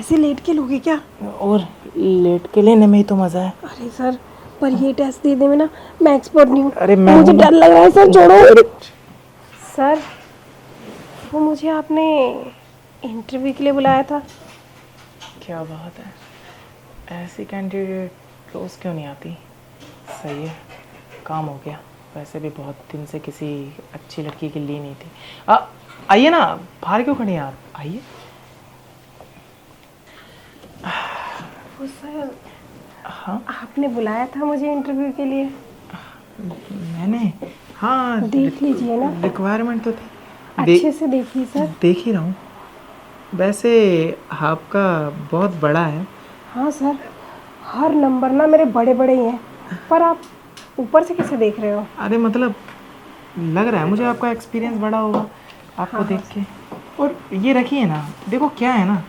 ऐसे लेट के लोगे क्या? और लेट के लेने में ही तो मज़ा है। अरे सर, पर ये टेस्ट देने में ना मैं एक्सपर्ट नहीं हूँ। अरे मैं मुझे हूँ ना। डर लग रहा है सर, छोड़ो। सर, वो मुझे आपने इंटरव्यू के लिए बुलाया था। क्या बात है, ऐसी कैंडिडेट रोज़ क्यों नहीं आती। सही है, काम हो गया। वैसे भी बहुत दिन से किसी अच्छी लड़की की ली नहीं थी। आइए ना, बाहर क्यों खड़ी हैं आप, आइए। वो सर, हाँ आपने बुलाया था मुझे इंटरव्यू के लिए। मैंने, हाँ देख लीजिए ना, रिक्वायरमेंट तो थी। अच्छे से देखिए सर। देख ही रहा हूँ। वैसे आपका बहुत बड़ा है। हाँ सर, हर नंबर ना मेरे बड़े बड़े ही हैं, पर आप ऊपर से कैसे देख रहे हो? अरे मतलब लग रहा है मुझे आपका एक्सपीरियंस बड़ा होगा आपको हाँ हाँ। देख के। और ये रखिए ना, देखो क्या है ना,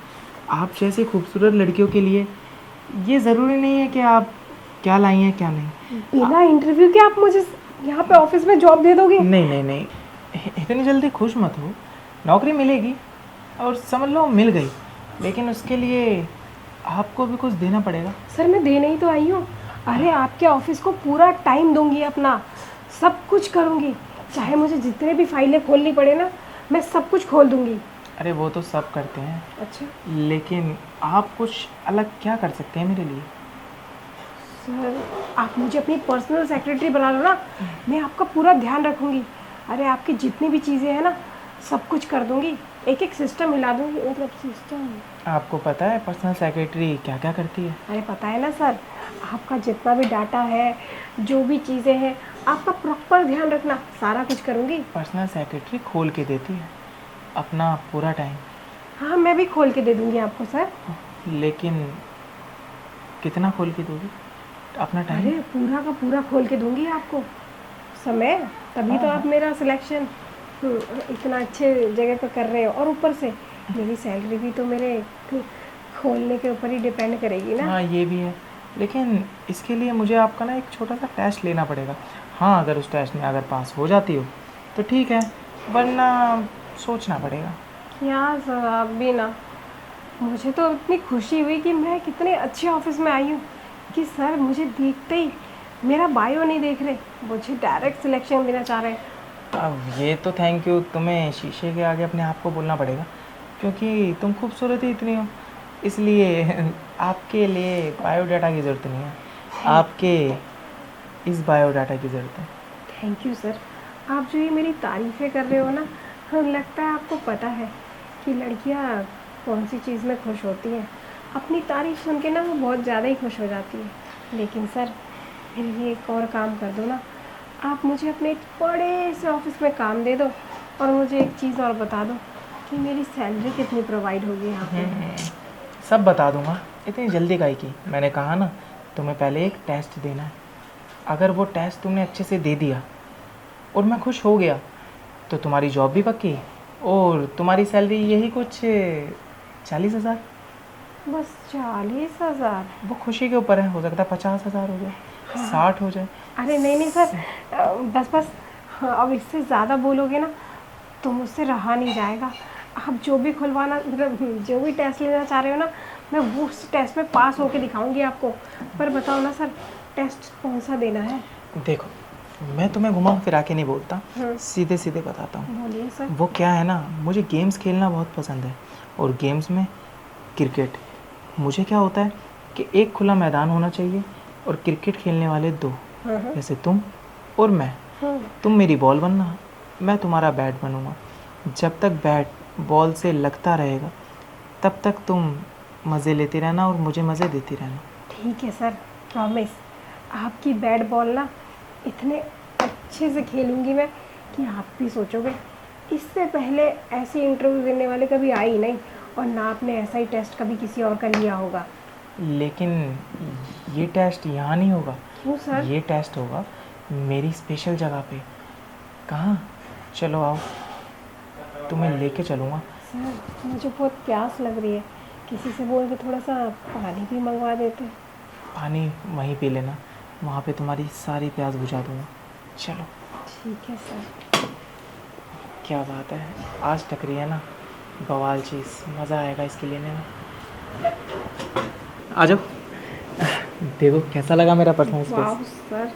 आप जैसी खूबसूरत लड़कियों के लिए ये ज़रूरी नहीं है कि आप क्या लाई हैं क्या नहीं। बिना इंटरव्यू के आप मुझे यहाँ पे ऑफिस में जॉब दे दोगे? नहीं नहीं नहीं, इतनी जल्दी खुश मत हो। नौकरी मिलेगी और समझ लो मिल गई, लेकिन उसके लिए आपको भी कुछ देना पड़ेगा। सर, मैं देने ही तो आई हूँ। अरे, आपके ऑफिस को पूरा टाइम दूंगी, अपना सब कुछ करूँगी। चाहे मुझे जितने भी फाइलें खोलनी पड़े ना, मैं सब कुछ खोल दूंगी। अरे वो तो सब करते हैं, अच्छा लेकिन आप कुछ अलग क्या कर सकते हैं मेरे लिए। सर, आप मुझे अपनी पर्सनल सेक्रेटरी बना लो ना, मैं आपका पूरा ध्यान रखूँगी। अरे, आपकी जितनी भी चीज़ें हैं ना, सब कुछ कर दूँगी। एक एक सिस्टम हिला दूँगी, मतलब सिस्टम। आपको पता है पर्सनल सेक्रेटरी क्या क्या करती है? अरे पता है ना सर, आपका जितना भी डाटा है, जो भी चीज़ें हैं, आपका प्रॉपर ध्यान रखना, सारा कुछ करूँगी। पर्सनल सेक्रेटरी खोल के देती है अपना पूरा टाइम। हाँ, मैं भी खोल के दे दूँगी आपको सर। लेकिन कितना खोल के दोगी अपना टाइम? अरे, पूरा का पूरा खोल के दूँगी आपको समय, तभी तो आप मेरा सिलेक्शन इतना अच्छे जगह पर कर रहे हो। और ऊपर से मेरी सैलरी भी तो मेरे खोलने के ऊपर ही डिपेंड करेगी ना। हाँ ये भी है, लेकिन इसके लिए मुझे आपका ना एक छोटा सा टेस्ट लेना पड़ेगा। हाँ अगर उस टेस्ट में अगर पास हो जाती हो तो ठीक है, वरना सोचना पड़ेगा। क्या सर, आप भी ना, मुझे तो इतनी खुशी हुई कि मैं कितने अच्छे ऑफिस में आई हूँ कि सर मुझे देखते ही मेरा बायो नहीं देख रहे, मुझे डायरेक्ट सिलेक्शन देना चाह रहे हैं। अब ये तो थैंक यू, तुम्हें शीशे के आगे अपने आप को बोलना पड़ेगा, क्योंकि तुम खूबसूरत ही इतनी हो, इसलिए आपके लिए बायोडाटा की ज़रूरत नहीं है, आपके इस बायोडाटा की ज़रूरत है। Thank you sir. आप जो ये मेरी तारीफ़ें कर रहे हो ना, लगता है आपको पता है कि लड़कियाँ कौन सी चीज़ में खुश होती हैं। अपनी तारीफ़ सुन के ना वो बहुत ज़्यादा ही खुश हो जाती है। लेकिन सर, मेरे लिए एक और काम कर दो ना, आप मुझे अपने एक बड़े से ऑफिस में काम दे दो, और मुझे एक चीज़ और बता दो कि मेरी सैलरी कितनी प्रोवाइड होगी यहाँ पे। सब बता दूंगा, इतनी जल्दी काहे की। मैंने कहा ना, तुम्हें पहले एक टेस्ट देना है। अगर वो टेस्ट तुमने अच्छे से दे दिया और मैं खुश हो गया तो तुम्हारी जॉब भी पक्की, और तुम्हारी सैलरी यही कुछ 40,000। बस 40,000? वो खुशी के ऊपर है, हो सकता है 50,000 हो जाए, 60 हो जाए। अरे नहीं नहीं सर, बस बस, अब इससे ज़्यादा बोलोगे ना तो मुझसे रहा नहीं जाएगा। आप जो भी खुलवाना, मतलब जो भी टेस्ट लेना चाह रहे हो ना, मैं वो उस टेस्ट में पास होके दिखाऊंगी आपको। पर बताओ ना सर, टेस्ट कौन सा देना है? देखो, मैं तुम्हें घुमा फिरा के नहीं बोलता, सीधे सीधे बताता हूँ। बोलिए सर। वो क्या है ना, मुझे गेम्स खेलना बहुत पसंद है, और गेम्स में क्रिकेट। मुझे क्या होता है कि एक खुला मैदान होना चाहिए और क्रिकेट खेलने वाले दो, जैसे तुम और मैं। तुम मेरी बॉल बनना, मैं तुम्हारा बैट बनूंगा। जब तक बैट बॉल से लगता रहेगा तब तक तुम मज़े लेती रहना और मुझे मज़े देती रहना। ठीक है सर, प्रॉमिस। आपकी बैट बॉल ना इतने अच्छे से खेलूंगी मैं कि आप भी सोचोगे इससे पहले ऐसी इंटरव्यू देने वाले कभी आई नहीं, और ना आपने ऐसा ही टेस्ट कभी किसी और का लिया होगा। लेकिन ये टेस्ट यहाँ नहीं होगा। क्यों सर? ये टेस्ट होगा मेरी स्पेशल जगह पे। कहाँ? चलो आओ, तुम्हें लेके चलूँगा। सर, मुझे बहुत प्यास लग रही है, किसी से बोल के थोड़ा सा पानी भी मंगवा देते। पानी वहीं पी लेना, वहाँ पे तुम्हारी सारी प्यास बुझा दूँगा। चलो। ठीक है सर। क्या बात है, आज टकरी है ना, बवाल चीज़, मज़ा आएगा इसके लेने में। आ जाओ। देखो कैसा लगा मेरा पर्सनल वाह स्पेस। सर,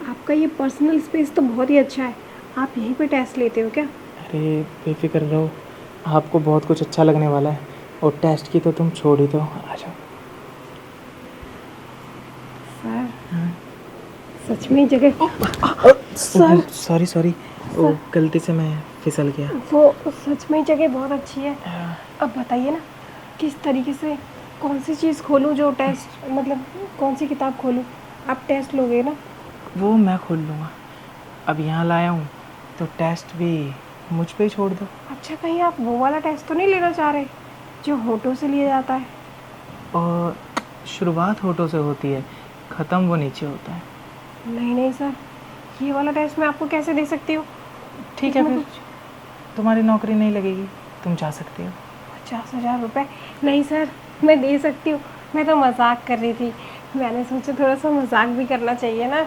आपका ये पर्सनल स्पेस तो बहुत ही अच्छा है। आप यहीं पे टेस्ट लेते हो क्या? अरे बेफिक्र रहो, आपको बहुत कुछ अच्छा लगने वाला है। और टेस्ट की तो तुम छोड़ ही दो, आ जाओ। सर हाँ। सच में ये जगह सर सॉरी सॉरी, वो सर गलती से मैं फिसल गया। वो सच में ये जगह बहुत अच्छी है। अब बताइए ना, किस तरीके से कौन सी चीज़ खोलूँ जो टेस्ट, मतलब कौन सी किताब खोलूँ? आप टेस्ट लोगे ना? वो मैं खोल लूँगा। अब यहाँ लाया हूँ तो टेस्ट भी मुझ पे ही छोड़ दो। अच्छा, कहीं आप वो वाला टेस्ट तो नहीं लेना चाह रहे जो होठों से लिया जाता है? और शुरुआत होठों से होती है, ख़त्म वो नीचे होता है। नहीं नहीं सर, ये वाला टेस्ट मैं आपको कैसे दे सकती हूँ? ठीक है, इसमें फिर कुछ तुम्हारी नौकरी नहीं लगेगी, तुम जा सकते हो। 50,000 रुपये? नहीं सर, मैं दे सकती हूँ। मैं तो मजाक कर रही थी, मैंने सोचा थोड़ा सा मजाक भी करना चाहिए ना।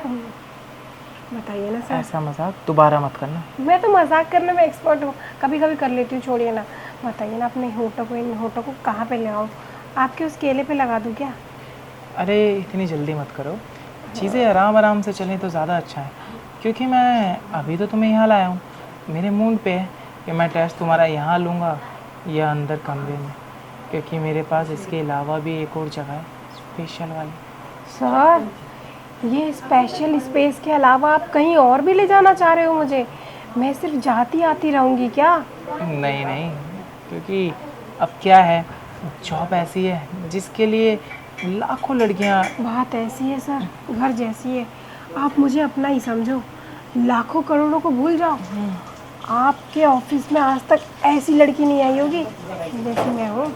बताइए ना सर। ऐसा मजाक दोबारा मत करना। मैं तो मजाक करने में एक्सपर्ट हूँ, कभी कभी कर लेती हूँ, छोड़िए ना। बताइए ना, अपने होठों को, इन होठों को कहाँ पे लगाऊँ? आपके उस केले पे लगा दूँ क्या? अरे इतनी जल्दी मत करो, चीज़ें आराम आराम से चलें तो ज़्यादा अच्छा है। क्योंकि मैं अभी तो तुम्हें यहाँ लाया हूँ, मेरे मूड पे है कि मैं टेस्ट तुम्हारा यहाँ लूँगा या अंदर कमरे में, क्योंकि मेरे पास इसके अलावा भी एक और जगह है स्पेशल वाली। सर, ये स्पेशल स्पेस के अलावा आप कहीं और भी ले जाना चाह रहे हो मुझे? मैं सिर्फ जाती आती रहूँगी क्या? नहीं नहीं, क्योंकि अब क्या है, जॉब ऐसी है जिसके लिए लाखों लड़कियाँ। बात ऐसी है सर, घर जैसी है। आप मुझे अपना ही समझो, लाखों करोड़ों को भूल जाओ। आपके ऑफिस में आज तक ऐसी लड़की नहीं आई होगी जैसी मैं हूँ।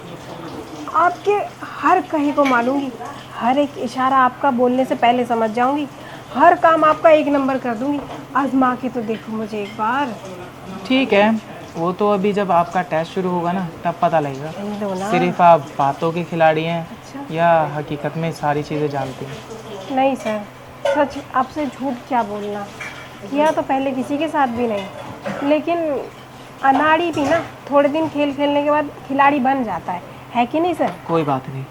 आपके हर कहीं को मानूंगी, हर एक इशारा आपका बोलने से पहले समझ जाऊंगी, हर काम आपका एक नंबर कर दूंगी। आजमा के तो देखो मुझे एक बार। ठीक है, वो तो अभी जब आपका टेस्ट शुरू होगा ना तब पता लगेगा। रहने दो ना। सिर्फ आप बातों के खिलाड़ी हैं अच्छा। या हकीकत में सारी चीज़ें जानती हैं। नहीं सर, सच आपसे झूठ क्या बोलना। किया तो पहले किसी के साथ भी नहीं, लेकिन अनाड़ी भी ना थोड़े दिन खेल खेलने के बाद खिलाड़ी बन जाता है कि नहीं सर? कोई बात नहीं,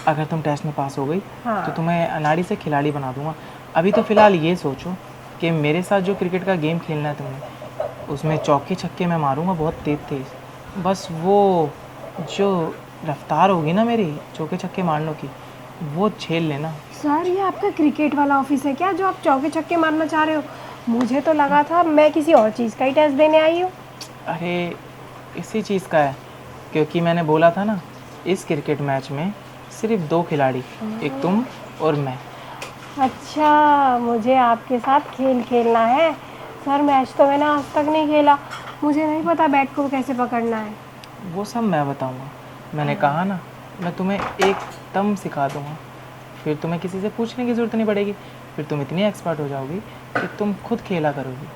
अगर तुम टेस्ट में पास हो गई हाँ। तो तुम्हें अनाड़ी से खिलाड़ी बना दूंगा। अभी तो फ़िलहाल ये सोचो कि मेरे साथ जो क्रिकेट का गेम खेलना है तुम्हें, उसमें चौके छक्के मैं मारूंगा बहुत तेज़ तेज़। बस वो जो रफ्तार होगी ना मेरी चौके छक्के मारने की, वो झेल लेना। सर, ये आपका क्रिकेट वाला ऑफिस है क्या जो आप चौके छक्के मारना चाह रहे हो? मुझे तो लगा था मैं किसी और चीज़ का ही टेस्ट देने आई हूँ। अरे इसी चीज़ का है, क्योंकि मैंने बोला था ना, इस क्रिकेट मैच में सिर्फ 2 खिलाड़ी, एक तुम और मैं। अच्छा, मुझे आपके साथ खेल खेलना है। सर, मैच तो मैंने आज तक नहीं खेला, मुझे नहीं पता बैट को कैसे पकड़ना है। वो सब मैं बताऊंगा। मैंने कहा ना, मैं तुम्हें एकदम सिखा दूंगा, फिर तुम्हें किसी से पूछने की ज़रूरत नहीं पड़ेगी। फिर तुम इतनी एक्सपर्ट हो जाओगी कि तुम खुद खेला करोगी।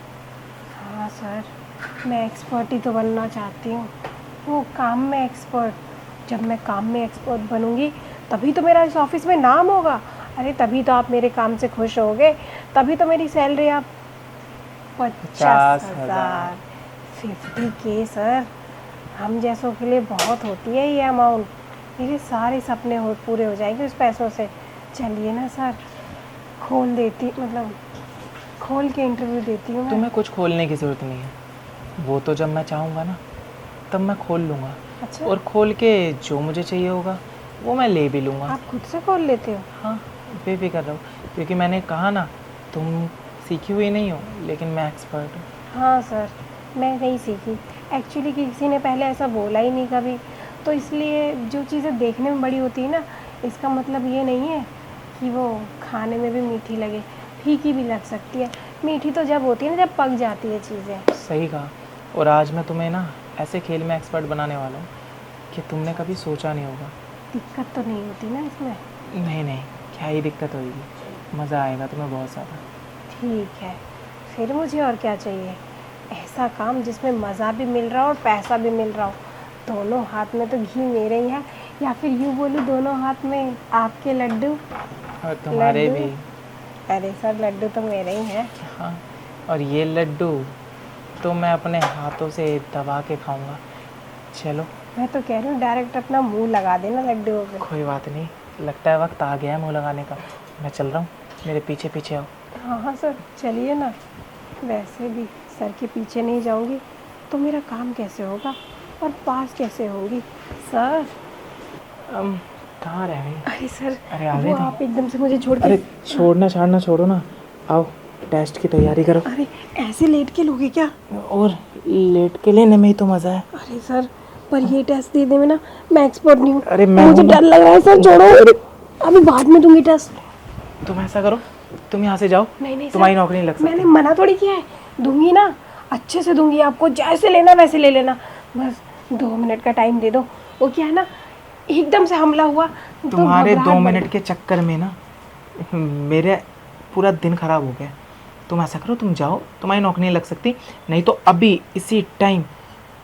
हाँ सर, मैं एक्सपर्ट ही तो बनना चाहती हूँ, वो काम में एक्सपर्ट। जब मैं काम में एक्सपर्ट बनूंगी तभी तो मेरा इस ऑफिस में नाम होगा। अरे तभी तो आप मेरे काम से खुश होगे, तभी तो मेरी सैलरी आप 50,000, 50K सर, हम जैसों के लिए बहुत होती है ये अमाउंट। मेरे सारे सपने पूरे हो जाएंगे उस पैसों से। चलिए ना सर, खोल देती, मतलब खोल के इंटरव्यू देती हूँ मैं। तुम्हें कुछ खोलने की ज़रूरत नहीं है, वो तो जब मैं चाहूँगा ना तब मैं खोल लूँगा। अच्छा, और खोल के जो मुझे चाहिए होगा वो मैं ले भी लूँगा। आप खुद से खोल लेते हो? हाँ, बेफिक्र रहो, क्योंकि मैंने कहा ना, तुम सीखी हुई नहीं हो लेकिन मैं एक्सपर्ट हूँ। हाँ सर, मैं नहीं सीखी एक्चुअली, किसी ने पहले ऐसा बोला ही नहीं कभी। तो इसलिए जो चीज़ें देखने में बड़ी होती है ना, इसका मतलब ये नहीं है कि वो खाने में भी मीठी लगे, फीकी भी लग सकती है। मीठी तो जब होती है ना, जब पक जाती है चीज़ें। सही कहा। और आज मैं तुम्हें ना ऐसे खेल में एक्सपर्ट बनाने वाला हूँ कि तुमने कभी सोचा नहीं होगा। दिक्कत तो नहीं होती ना इसमें? नहीं नहीं, क्या ही दिक्कत होगी, मज़ा आएगा तुम्हें बहुत ज़्यादा। ठीक है, फिर मुझे और क्या चाहिए? ऐसा काम जिसमें मज़ा भी मिल रहा हो और पैसा भी मिल रहा हो। दोनों हाथ में तो घी मेरे ही है, या फिर यूँ बोलूँ दोनों हाथ में आपके लड्डू। और तुम्हारे लड्डू? भी। अरे सर, लड्डू तो मेरे ही हैं। हाँ, और ये लड्डू तो मैं अपने हाथों से दबा के खाऊंगा। चलो मैं तो कह रही हूँ डायरेक्ट अपना मुंह लगा देना लड्डुओं पे। कोई बात नहीं, लगता है वक्त आ गया है मुँह लगाने का। मैं चल रहा हूँ, मेरे पीछे पीछे आओ। हाँ हाँ सर, चलिए ना। वैसे भी सर के पीछे नहीं जाऊंगी तो मेरा काम कैसे होगा और पास कैसे होंगी सर। कहाँ रह गई? अरे सर, अरे आ गई वो तुम? आप एकदम से मुझे छोड़ के। अरे छोड़ना छाड़ना छोड़ो ना, आओ टेस्ट की तैयारी करो। अरे ऐसे लेट के लोगे क्या? और लेट के लेने में ही तो मज़ा है। अरे सर, पर ये टेस्ट देने में ना मैं एक्सपर्ट नहीं हूँ। अरे मैं मुझे हूँ ना। डर लग रहा है सर, छोड़ो। अभी बाद में दूंगी टेस्ट। तुम ऐसा करो, तुम यहाँ से जाओ। नहीं नहीं सर, तुम्हारी नौकरी नहीं लग सकती। मैंने मना थोड़ी किया है, दूंगी ना, अच्छे से दूंगी आपको, जैसे लेना वैसे ले लेना। बस 2 मिनट का टाइम दे दो। वो क्या है ना, एकदम से हमला हुआ तो तुम्हारे घबराहट 2 बढ़ मिनट के चक्कर में ना मेरे पूरा दिन खराब हो गया। तुम ऐसा करो, तुम जाओ, तुम्हारी नौकरी नहीं लग सकती। नहीं तो अभी इसी टाइम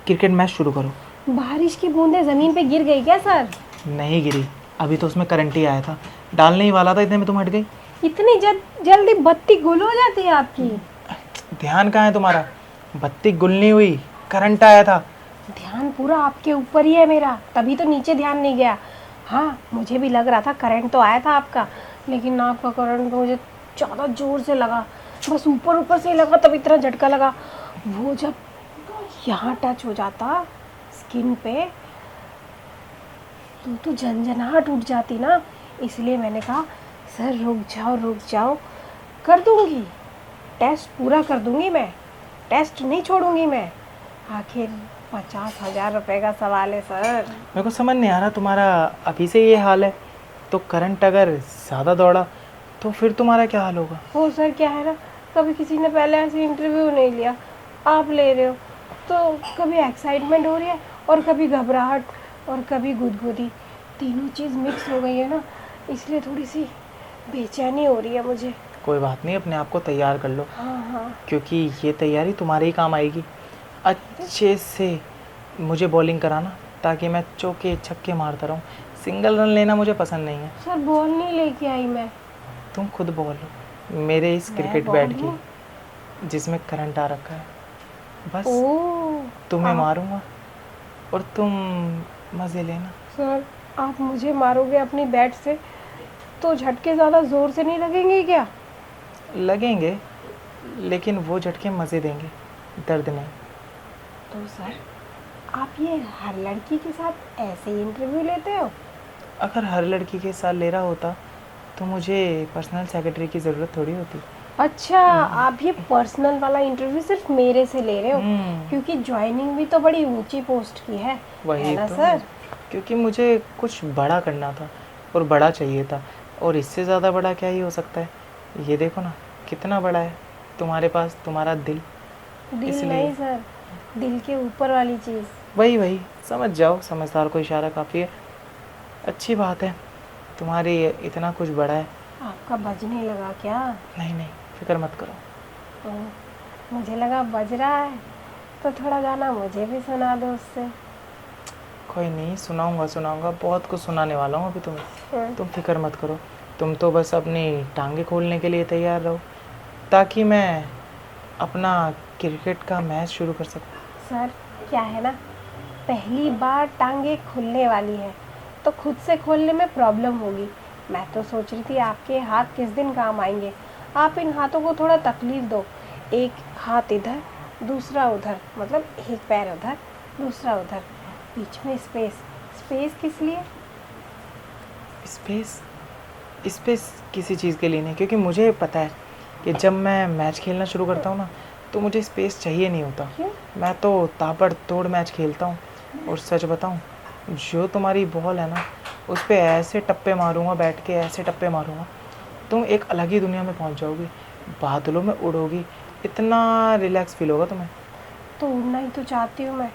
क्रिकेट मैच शुरू करो। गई। बारिश की बूंदें जमीन पे गिर गई क्या सर? नहीं गिरी, अभी तो उसमें करंट ही आया था, डालने ही वाला था, इतने में तुम हट गई। इतनी जल्दी बत्ती गुल हो जाती है आपकी? ध्यान कहाँ है तुम्हारा? बत्ती गुल नहीं हुई, करंट आया था। ध्यान पूरा आपके ऊपर ही है मेरा, तभी तो नीचे ध्यान नहीं गया। हाँ, मुझे भी लग रहा था करंट तो आया था आपका, लेकिन आपका करंट तो मुझे ज़्यादा जोर से लगा। बस ऊपर ऊपर से ही लगा, तब इतना झटका लगा। वो जब यहाँ टच हो जाता स्किन पे तो झंझनाहट उठ जाती ना। इसलिए मैंने कहा सर रुक जाओ, कर दूंगी, टेस्ट पूरा कर दूंगी मैं, टेस्ट नहीं छोड़ूंगी मैं। आखिर 50,000 रुपए का सवाल है सर। मेरे को समझ नहीं आ रहा, तुम्हारा अभी से ये हाल है तो करंट अगर ज़्यादा दौड़ा तो फिर तुम्हारा क्या हाल होगा? वो सर क्या है ना, कभी किसी ने पहले ऐसे इंटरव्यू नहीं लिया, आप ले रहे हो, तो कभी एक्साइटमेंट हो रही है और कभी घबराहट और कभी गुदगुदी, तीनों चीज़ मिक्स हो गई है ना, इसलिए थोड़ी सी बेचैनी हो रही है मुझे। कोई बात नहीं, अपने आप को तैयार कर लो, हाँ हाँ। क्योंकि ये तैयारी तुम्हारे ही काम आएगी। अच्छे से मुझे बॉलिंग कराना ताकि मैं चौके छक्के मारता रहूँ। सिंगल रन लेना मुझे पसंद नहीं है। सर बॉल नहीं लेके आई मैं। तुम खुद बॉल लो, मेरे इस मैं क्रिकेट बॉल बैट हूँ। की जिसमें करंट आ रखा है। बस ओह तुम्हें आप- मारूंगा और तुम मज़े लेना। सर आप मुझे मारोगे अपनी बैट से तो झटके ज़्यादा ज़ोर से नहीं लगेंगे क्या? लगेंगे, लेकिन वो झटके मज़े देंगे, दर्द नहीं। तो सर आप ये हर लड़की के साथ ऐसे ही इंटरव्यू लेते हो? अगर हर लड़की के साथ ले रहा होता तो मुझे पर्सनल सेक्रेटरी की ज़रूरत थोड़ी होती। अच्छा, आप ये पर्सनल वाला इंटरव्यू सिर्फ मेरे से ले रहे हो, क्योंकि ज्वाइनिंग भी तो बड़ी ऊंची पोस्ट की है वही ना तो, सर? क्योंकि मुझे कुछ बड़ा करना था और बड़ा चाहिए था, और इससे ज़्यादा बड़ा क्या ही हो सकता है। ये देखो ना कितना बड़ा है तुम्हारे पास तुम्हारा दिल। दिल इसलिए नहीं सर, दिल के ऊपर वाली चीज़। वही समझ जाओ, समझदार को इशारा काफ़ी है। अच्छी बात है, तुम्हारे इतना कुछ बड़ा है। आपका बजने लगा क्या? नहीं, फिक्र मत करो। मुझे लगा बज रहा है, तो थोड़ा गाना मुझे भी सुना दो उससे। कोई नहीं, सुनाऊंगा, बहुत कुछ सुनाने वाला हूँ अभी तुम्हें। तुम फिक्र मत करो, तुम तो बस अपनी टांगे खोलने के लिए तैयार रहो ताकि मैं अपना क्रिकेट का मैच शुरू कर सकूँ। सर क्या है ना, पहली बार टांगे खुलने वाली है तो खुद से खोलने में प्रॉब्लम होगी। मैं तो सोच रही थी आपके हाथ किस दिन काम आएंगे। आप इन हाथों को थोड़ा तकलीफ दो, एक हाथ इधर दूसरा उधर, मतलब एक पैर उधर दूसरा उधर, बीच में स्पेस किस लिए? स्पेस किसी चीज़ के लिए नहीं, क्योंकि मुझे पता है कि जब मैं मैच खेलना शुरू करता हूँ ना तो मुझे स्पेस चाहिए नहीं होता। क्यों? मैं तो ताबड़तोड़ मैच खेलता हूँ, और सच बताऊँ, जो तुम्हारी बॉल है ना उस पर ऐसे टप्पे मारूंगा, बैठ के ऐसे टप्पे मारूंगा, तुम एक अलग ही दुनिया में पहुँच जाओगी, बादलों में उड़ोगी, इतना रिलैक्स फील होगा तुम्हें। तो उड़ना ही तो चाहती हूँ मैं,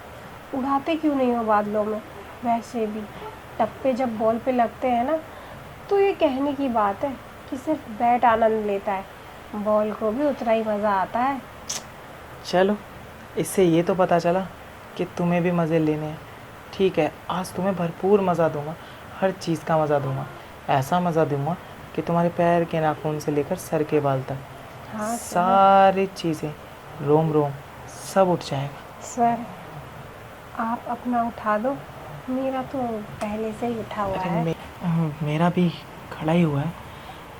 उड़ाते क्यों नहीं हो बादलों में? वैसे भी टप्पे जब बॉल पे लगते हैं ना तो ये कहने की बात है कि सिर्फ बैट आनंद लेता है, बॉल को भी उतना ही मज़ा आता है। चलो, इससे ये तो पता चला कि तुम्हें भी मज़े लेने हैं। ठीक है, आज तुम्हें भरपूर मज़ा दूंगा, हर चीज़ का मज़ा दूंगा, ऐसा मज़ा दूंगा कि तुम्हारे पैर के नाखून से लेकर सर के बाल तक हाँ सारी चीज़ें, रोम रोम सब उठ जाएगा। सर आप अपना उठा दो, मेरा तो पहले से ही उठा हुआ अरे है। मेरा भी खड़ा ही हुआ है।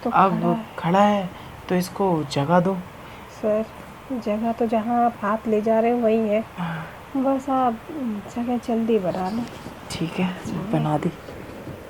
तो अब खड़ा है। खड़ा है तो इसको जगह दो। सर, जगह तो जहाँ आप हाथ ले जा रहे हो वही है, बस आप जगह जल्दी बना लो। ठीक है, बना दी।